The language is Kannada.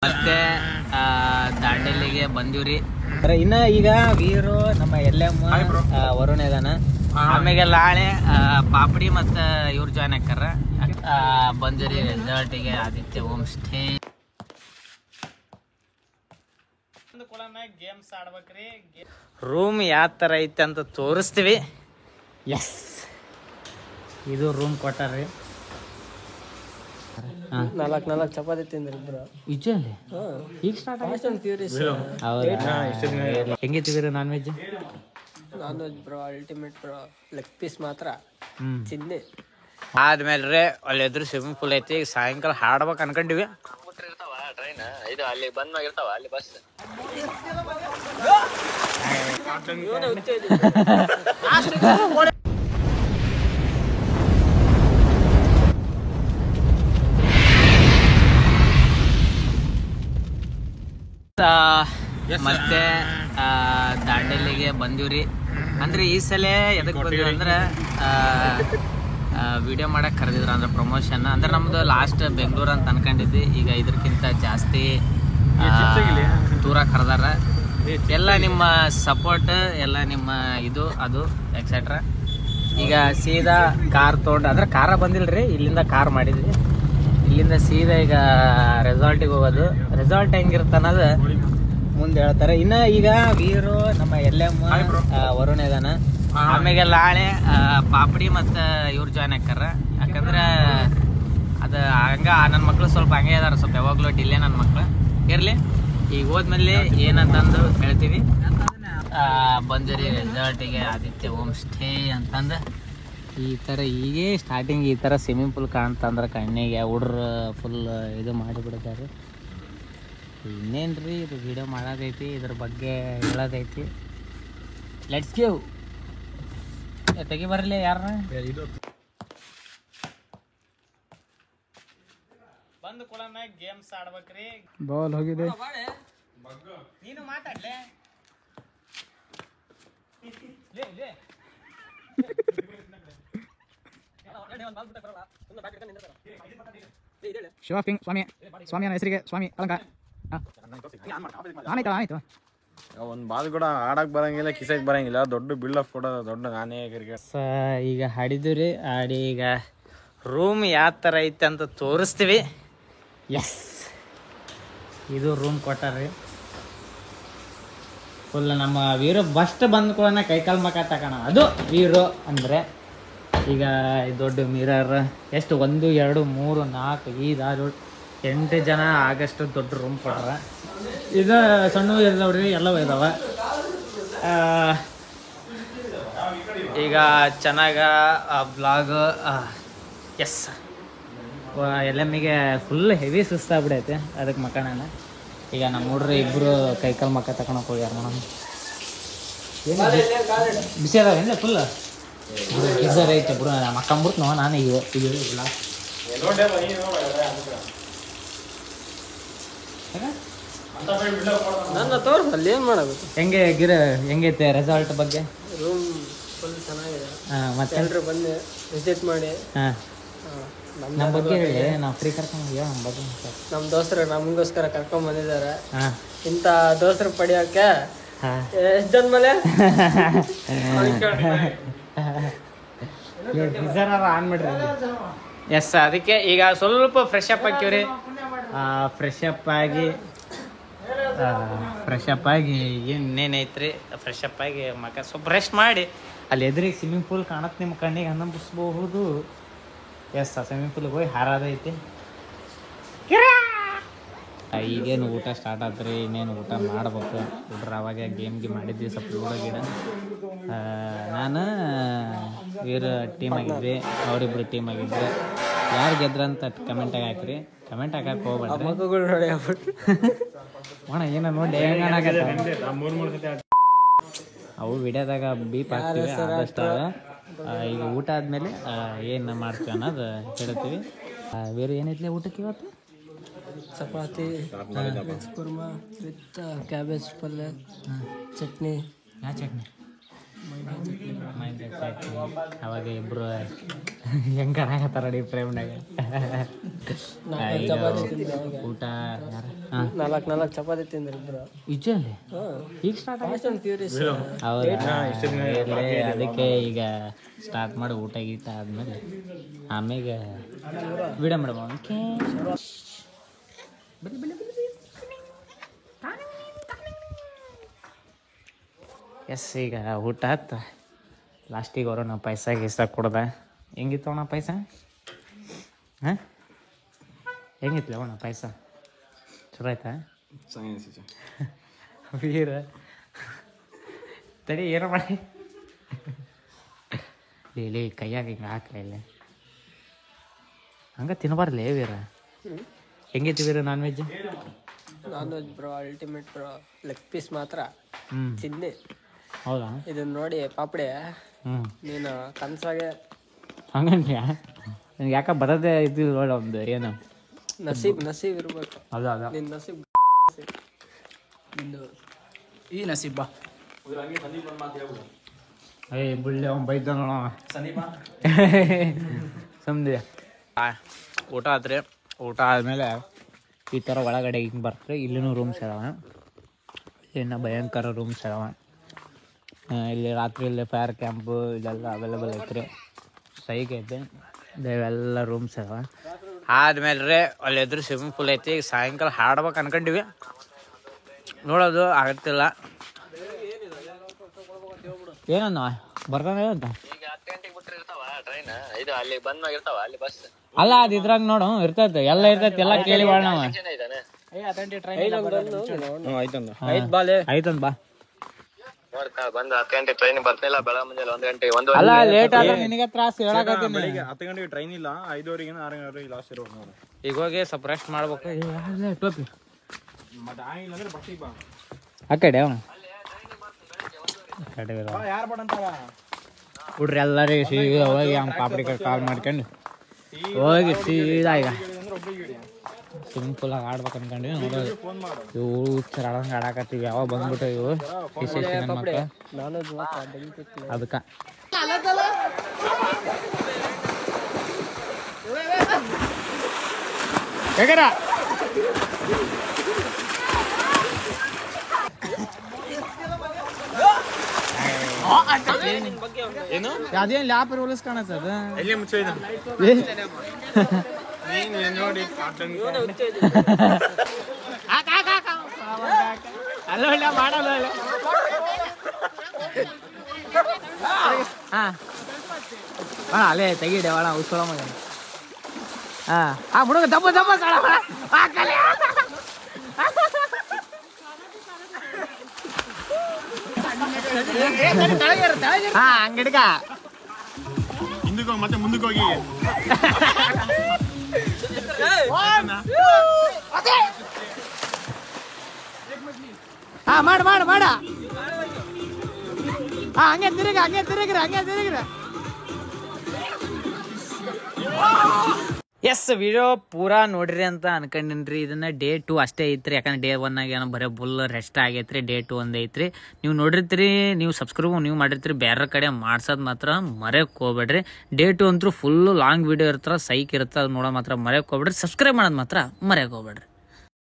ಮತ್ತೆ ದಾಂಡೇಲಿಗೆ ಬಂದಿವ್ರಿ. ಇನ್ನ ಈಗ ವೀರು ನಮ್ಮ ಎಲ್ಲಮ್ಮ ವರುಣ್ ಇದಾನ. ಆಮೇಲೆ ನಾಳೆ ಪಾಪಡಿ ಮತ್ತ ಇವ್ರು ಜಾಯ್ನ್ ಹಾಕಾರ. ಬಂದಿವ್ರಿ ರೆಸಾರ್ಟಿಗೆ, ಆದಿತ್ಯ ಹೋಮ್ ಸ್ಟೇ. ಗೇಮ್ಸ್ ಆಡ್ಬೇಕ್ರಿ. ರೂಮ್ ಯಾವ ತರ ಐತೆ ಅಂತ ತೋರಿಸ್ತೀವಿ. ಎಸ್, ಇದು ರೂಮ್ ಕೊಟ್ಟಾರ್ರಿ. 4 ಚಪಾತಿ ತಿಂದ್ರಿ ಬ್ರೋ. ನಿಜಲ್ಲಿ ಈಗ ಸ್ಟಾರ್ಟ್ ಹೆಂಗಿತ್ತಿದ್ರಿ non veg? Bro ultimate bro. Leg piece ಮಾತ್ರ ಚಿನ್ನಿ. ಆದ್ಮೇಲೆ ಅಲ್ಲಿ ಎದುರು ಸ್ವಿಮ್ಮಿಂಗ್ ಪೂಲ್ ಐತಿ. ಸಾಯಂಕಾಲ ಹಾಡ್ಬೇಕು ಅನ್ಕೊಂಡಿವಿ. ಟ್ರೈನ್ ಇದು ಅಲ್ಲಿ ಬಂದ್ ಆಗಿರ್ತಾವ ಅಲ್ಲಿ ಬಸ್. ಮತ್ತೆ ದಾಂಡೇಲಿಗೆ ಬಂದಿವ್ರಿ. ಅಂದ್ರೆ ಈ ಸಲ ಎದಕ್ ಬಂದಿವಿ ಅಂದ್ರೆ ವಿಡಿಯೋ ಮಾಡಕ್ ಕರೆದಿದ್ರು. ಅಂದ್ರೆ ಪ್ರಮೋಷನ್ ಅಂದ್ರೆ ನಮ್ದು ಲಾಸ್ಟ್ ಬೆಂಗಳೂರು ಅಂತ ಅನ್ಕೊಂಡಿದ್ವಿ. ಈಗ ಇದಕ್ಕಿಂತ ಜಾಸ್ತಿ ದೂರ ಕರೆದಾರ. ಎಲ್ಲ ನಿಮ್ಮ ಸಪೋರ್ಟ್, ಎಲ್ಲ ನಿಮ್ಮ ಇದು ಅದು ಎಕ್ಸೆಟ್ರಾ. ಈಗ ಸೀದಾ ಕಾರ್ ತೊಗೊಂಡು, ಅಂದ್ರೆ ಕಾರ ಬಂದಿಲ್ರಿ, ಇಲ್ಲಿಂದ ಕಾರ್ ಮಾಡಿದ್ವಿ. ಇಲ್ಲಿಂದ ಸೀದಾ ಈಗ ರೆಸಾರ್ಟಿಗೆ ಹೋಗೋದು. ರೆಸಾರ್ಟ್ ಹೆಂಗಿರುತ್ತೆ ಅನ್ನೋದು ಮುಂದೆ ಹೇಳ್ತಾರೆ. ಇನ್ನ ಈಗ ವೀರು ನಮ್ಮ ಎಲ್ಲಮ್ಮ ವರುಣ್ ಇದಾನ. ಆಮೇಲೆ ನಾಳೆ ಪಾಪಡಿ ಮತ್ತ ಇವ್ರು ಜಾಯ್ನ್ ಹಾಕಾರ. ಯಾಕಂದ್ರೆ ಅದು ಹಂಗ ನನ್ನ ಮಕ್ಳು ಸ್ವಲ್ಪ ಹಂಗೆ ಇದಾರ, ಸ್ವಲ್ಪ ಯಾವಾಗ್ಲೂ ಡಿಲೇ ನನ್ನ ಮಕ್ಳು. ಇರ್ಲಿ, ಈಗ ಹೋದ್ಮೇಲೆ ಏನಂತಂದು ಹೇಳ್ತೀವಿ. ಬಂದಿರಿ ರೆಸಾರ್ಟಿಗೆ, ಆದಿತ್ಯ ಹೋಮ್ ಸ್ಟೇ ಅಂತಂದು. ಈ ಥರ ಈಗೇ ಸ್ಟಾರ್ಟಿಂಗ್ ಈ ಥರ ಸ್ವಿಮ್ಮಿಂಗ್ ಪೂಲ್ ಕಾಣ್ತಂದ್ರೆ ಕಣ್ಣಿಗೆ ಹುಡ್ರು ಫುಲ್ ಇದು ಮಾಡಿಬಿಡ್ತಾರೆ. ಇನ್ನೇನ್ರಿ, ಇದು ವಿಡಿಯೋ ಮಾಡೋದೈತಿ, ಇದ್ರ ಬಗ್ಗೆ ಹೇಳೋದೈತಿ. Let's give. ತೆಗಿ ಬರಲಿ ಯಾರನ್ನ ಬಂದು ಕೂಡ ಗೇಮ್ಸ್ ಆಡ್ಬೇಕ್ರಿ. ಬಾಲ್ ಹೋಗಿದೆ. ನೀನು ಮಾತಾಡ್ಲೆ. ಶಿವಾಫಿಂಗ್ ಸ್ವಾಮಿಯನ ಹೆಸರಿಗೆ ಸ್ವಾಮಿ ಅಲಂಕಾರ. ಆಯ್ತು. ಒಂದ್ ಬಾಲ್ ಕೂಡ ಆಡಕ್ ಬರಂಗಿಲ್ಲ, ಕಿಸಕ್ ಬರಂಗಿಲ್ಲ. ದೊಡ್ಡ ಬಿಲ್ಡ್ ಆಫ್ ಕೊಡೋದು ದೊಡ್ಡ ನಾನೇ ಕ್ರಿಕೆಟ್. ಈಗ ಹಾಡಿದ್ವಿ. ಆಡಿ ಈಗ ರೂಮ್ ಯಾವ ಥರ ಐತೆ ಅಂತ ತೋರಿಸ್ತೀವಿ. ಎಸ್, ಇದು ರೂಮ್ ಕೊಟ್ಟಾರ್ರಿ. ಫುಲ್ ನಮ್ಮ ವೀರು ಫಸ್ಟ್ ಬಂದ್ಕೊಳ್ಳೋಣ ಕೈಕಾಲು ಮಕ ತಗೋಣ. ಅದು ವೀರು ಅಂದರೆ ಈಗ ದೊಡ್ಡ ಮಿರರ್ ಎಷ್ಟು 1 2 3 4 5 6 8 ಜನ ಆಗಷ್ಟು ದೊಡ್ಡ ರೂಮ್ ಕೊಟ್ಟಾರ. ಇದು ಸಣ್ಣ ಇದಾವ್ರಿ, ಎಲ್ಲವೂ ಇದಾವೆ. ಈಗ ಚೆನ್ನಾಗ ಬ್ಲಾಗ್. ಎಸ್, ಎಲ್ಲಮ್ಮಿಗೆ ಫುಲ್ ಹೆವಿ ಸುಸ್ತಾಗ್ಬಿಡೈತೆ, ಅದಕ್ಕೆ ಮಕ್ಕಳನ್ನ. ಈಗ ನಮ್ಮ ಹುಡ್ರು ಇಬ್ಬರು ಕೈಕಾಲು ಮಕ್ಕ ತಗೊಳಕ್ಕೆ ಹೋಗ್ಯಾರ. ಮೇಡಮ್ ಏನು ಬಿಸಿ ಅದಾವೇನು ಫುಲ್ ಗೀಸರ್ ಐತೆ ಬಿಡು. ಮಕ್ಕಂಬಿಡ್ತು ನಾನು ಈಗ ಇಲ್ಲ. ನನ್ನ ತೋರ್ಸ ಅಲ್ಲಿ ಏನು ಮಾಡಬೇಕು. ಹೆಂಗೈತೆ ರೆಸಾರ್ಟ್ ಬಗ್ಗೆ? ರೂಮ್ ಫುಲ್ ಚೆನ್ನಾಗಿದೆ. ಮತ್ತೆ ಎಲ್ಲರೂ ಬಂದು ವಿಸಿಟ್ ಮಾಡಿ. ನಮ್ಮ ಬಗ್ಗೆ ಹೇಳಿ, ನಾವು ಫ್ರೀ ಕರ್ಕೊಂಡು ಹೋಗ್ಯ. ನಮ್ಮ ಬಗ್ಗೆ ನಮ್ಮ ದೋಸ್ತರು ನಮಗೋಸ್ಕರ ಕರ್ಕೊಂಡ್ ಬಂದಿದ್ದಾರೆ. ಇಂಥ ದೋಸ್ತರು ಪಡಿಯೋಕೆ ಎಷ್ಟು ಜನ್ಮಲೆ ಆನ್ ಮಾಡ್ರಿ. ಎಸ್, ಅದಕ್ಕೆ ಈಗ ಸ್ವಲ್ಪ ಫ್ರೆಶ್ ಅಪ್ ಹಾಕಿವ್ರಿ. ಫ್ರೆಶ್ ಅಪ್ ಆಗಿ ಇನ್ನೇನೈತ್ರಿ, ಫ್ರೆಶ್ ಅಪ್ ಆಗಿ ಮಗ ಸ್ವಲ್ಪ ರೆಸ್ಟ್ ಮಾಡಿ ಅಲ್ಲಿ ಎದುರಿಗೆ ಸ್ವಿಮ್ಮಿಂಗ್ ಪೂಲ್ ಕಾಣತ್ತೆ, ನಿಮ್ಮ ಕಣ್ಣಿಗೆ ಅನ್ನಂಬಿಸ್ಬಹುದು. ಎಸ್, ಆ ಸ್ವಿಮ್ಮಿಂಗ್ ಪೂಲ್ಗೆ ಹೋಗಿ ಹಾರೋದೈತಿ. ಈಗೇನು ಊಟ ಸ್ಟಾರ್ಟ್ ಆತ್ರಿ. ಇನ್ನೇನು ಊಟ ಮಾಡ್ಬೇಕು. ಹುಡ್ರು ಅವಾಗ ಗೇಮ್ ಮಾಡಿದ್ವಿ ಸ್ವಲ್ಪ ಲೂಡೋ ಗಿಡ. ನಾನು ವೀರ ಟೀಮ್ ಆಗಿದ್ವಿ, ಅವರಿಬ್ರು ಟೀಮ್ ಆಗಿದ್ವಿ. ಯಾರು ಗೆದ್ರಂತ ಕಮೆಂಟಾಗಿ ಹಾಕ್ರಿ. ಕಮೆಂಟ್ ಹಾಕಕ್ಕೆ ಹೋಗ್ಬೇಡ್ರಿ. ಅಣ್ಣ ಏನೋ ನೋಡಿ ಅವು ವಿಡಿಯೋದಾಗ ಬೀಪ್ ಹಾಕ್ತೀವಿ ಆದಷ್ಟು. ಈಗ ಊಟ ಆದಮೇಲೆ ಏನು ಮಾಡ್ತೀವಿ ಅನ್ನೋದು ಹೇಳ್ತೀವಿ. ಬೇರೆ ಏನೈತಿ ಊಟಕ್ಕೆ ಇವತ್ತು? ಚಪಾತಿ, ಕುರ್ಮಾ ವಿತ್ ಕ್ಯಾಬೇಜ್ ಪಲ್ಯ, ಚಟ್ನಿ. ಯಾವ ಚಟ್ನಿ? ಅವಾಗ ಇಬ್ರು ಹೆಂಗ್ ಕಾಣಕತ್ತಾರ ನೋಡಿ ಪ್ರೇಮ್ನಾಗ. ಊಟ 4 ಚಪಾತಿ ತಿಂದ್ರು ಇಬ್ರು. ವಿಜಯಲ್ಲಿ ಈಗ ಸ್ಟಾರ್ಟ್ ಅದಕ್ಕೆ ಈಗ ಸ್ಟಾರ್ಟ್ ಮಾಡಿ ಊಟ ಗೀಟ ಆದ್ಮೇಲೆ ಆಮೇಲೆ ವಿಡಿಯೋ ಮಾಡಮ್ಮ. ಎಸ್ ಈಗ ಊಟ ಆಯ್ತು. ಲಾಸ್ಟಿಗೆ ಅವರು ನಾವು ಪೈಸಾ ಗೀಸ ಕೊಡ್ದೆ. ಹೆಂಗಿತ್ತು ಅಣ್ಣ ಪೈಸಾ? ಹಾಂ ಹೆಂಗಿತ್ತು ಅಣ್ಣ ಪೈಸಾ? ಚಲೋ ಆಯ್ತಾ? ವೀರ ತಡಿ ಏನೋ ಮಾಡಿ ಇಲ್ಲಿ ಕೈಯಾಗ ಹಿಂಗೆ ಹಾಕ್ಲ ಇಲ್ಲ ಹಂಗೆ ತಿನ್ನಬಾರ್ಲೇ ವೀರ. ಹೆಂಗಿತ್ತು Veera non veg bro ultimate bro. Leg piece ಮಾತ್ರ ತಿನ್ನಿ. ಹೌದಾ? ಇದನ್ನ ನೋಡಿ ಪಾಪಡೆ ನೀನು ಕನ್ಸಾಗೆ ಹಂಗಂದ್ಯಾ? ನನಗೆ ಯಾಕೆ ಬರೋದೇ ಇದು ಒಳ್ಳೆ ಒಂದು ಏನು ನಸೀಬ್ ಇರ್ಬೇಕು. ಅದ ಅದ ನಿನ್ನ ನಸೀಬ್ ಈ ನಸೀಬ್ ಬಾ. ಏಯ್ ಬುಳ್ಳಿ ಅವ್ನು ಬೈದ ನೋಡ ಸಮದಿ. ಊಟ ಆತ್ರಿ. ಊಟ ಆದಮೇಲೆ ಈ ಥರ ಒಳಗಡೆ ಹಿಂಗೆ ಬರ್ತಾರೆ. ಇಲ್ಲಿನೂ ರೂಮ್ಸ್ ಇದಾವೆ. ಇನ್ನು ಭಯಂಕರ ರೂಮ್ಸ್ ಇದಾವೆ. ಇಲ್ಲಿ ರಾತ್ರಿ ಇಲ್ಲಿ ಫೈರ್ ಕ್ಯಾಂಪು ಇದೆಲ್ಲ ಅವೈಲೇಬಲ್ ಐತ್ರಿ. ಸೈಕ್ ಐತೆ. ಇವೆಲ್ಲ ರೂಮ್ಸ್ ಇದಾವೆ. ಆದ್ಮೇಲೆ ರೀ ಅಲ್ಲಿ ಎದುರು ಸ್ವಿಮ್ಮಿಂಗ್ ಪೂಲ್ ಐತಿ. ಈಗ ಸಾಯಂಕಾಲ ಹಾಡ್ಬೇಕು ಅನ್ಕೊಂಡಿವಿ. ನೋಡೋದು ಆಗತ್ತಿಲ್ಲ. ಏನನ್ನ ಬರ್ತಾನೆ ಅಂತ ಅಲ್ಲ ಅದು ಇದ್ರಾಗ ನೋಡು ಇರ್ತೈತೆ ಎಲ್ಲ ಇರ್ತೈತಿ. ಎಲ್ಲ ಕೇಳಿ ಬಾಳ ನಾವು ಆಯ್ತಂದ ಬಾ. ಅಲ್ಲ ಲೇಟ್ ಆದ್ರೆ ನಿನಗೆ ತ್ರಾಸ ಹೇಳಕತ್ತೀನಿ. 10 ಗಂಟೆಗೆ ಟ್ರೈನ್ ಇಲ್ಲ. 5:30 6 ಗಂಟೆಗೆ ಲಾಸ್ಟ್ ಇರೋದು ನೋಡು. ಈಗ ಹೋಗಿ ಸ್ವಲ್ಪ ರೆಸ್ಟ್ ಮಾಡ್ಬೇಕು. ಟೋಪಿ ಆ ಕಡೆ ಅವನು ಹುಡ್ರಿ ಎಲ್ಲರೂ ಸೀದಾ ಹೋಗಿ ಅವ್ನ ಪಾಪಡಿ ಕಾಲ್ ಮಾಡ್ಕೊಂಡು ಹೋಗಿ ಸೀದಾ ಈಗ ಸ್ವಿಮ್ಮಿಂಗ್ ಪೂಲಾಗ ಆಡ್ಬೇಕು ಅನ್ಕೊಂಡ್ವಿ. ನೋಡೋದು ಇವು ಆಡಂಗೆ ಆಡಾಕತ್ತೀವಿ. ಯಾವಾಗ ಬಂದ್ಬಿಟ್ಟು ಇವು ಮಕ್ಕಳು ಅದಕ್ಕೆ ಹೇಗಾರ ಅದೇನು ಲ್ಯಾಪರ್ ಹೊಲಸ್ ಕಾಣತ್ತದ ಅಲ್ಲ ಮಾಡಲ್ಲ. ಹಾ ಅಲ್ಲೇ ತೆಗೀಡೆ ಒಳ ಉತ್ಸವ ಮಗ. ಹಾ ಹುಡುಗ ದಬ್ಬ ದಬ್ಬ ಹಾ ಹಂಗಿಡ್ಕ ಹಿಂದಕ್ಕೆ ಹೋಗಿ ಮತ್ತೆ ಮುಂದಕ್ಕೆ ಹೋಗಿ ಹಾ ಮಾಡ ಮಾಡ ಮಾಡ. ಹಾ ಹಂಗೆ ತಿರುಗ್ರಿ. ಎಸ್ ವಿಡಿಯೋ ಪೂರಾ ನೋಡ್ರಿ ಅಂತ ಅನ್ಕೊಂಡಿನ್ರಿ. ಇದನ್ನ ಡೇ 2 ಅಷ್ಟೇ ಐತ್ರಿ. ಯಾಕಂದ್ರೆ ಡೇ 1 ಆಗ ಏನೋ ಬರೀ ಫುಲ್ ರೆಸ್ಟ್ ಆಗೈತ್ರಿ. ಡೇ 2 ಒಂದೇ ಐತ್ರಿ. ನೀವು ನೋಡಿರ್ತೀರಿ, ನೀವು ಸಬ್ಸ್ಕ್ರೈಬ್ ನೀವು ಮಾಡಿರ್ತೀರಿ. ಬೇರೆ ಕಡೆ ಮಾಡ್ಸೋದ್ ಮಾತ್ರ ಮರೆಯಕ್ ಹೋಗ್ಬೇಡ್ರಿ. ಡೇ 2 ಅಂತೂ ಫುಲ್ ಲಾಂಗ್ ವಿಡಿಯೋ ಇರ್ತಾರ, ಸೈಕ್ ಇರ್ತಾರ. ನೋಡೋ ಮಾತ್ರ ಮರೆಯಕ್ ಹೋಗ್ಬೇಡ್ರಿ. ಸಬ್ಸ್ಕ್ರೈಬ್ ಮಾಡೋದ್ ಮಾತ್ರ ಮರೆಯಕ್ ಹೋಗ್ಬೇಡ್ರಿ.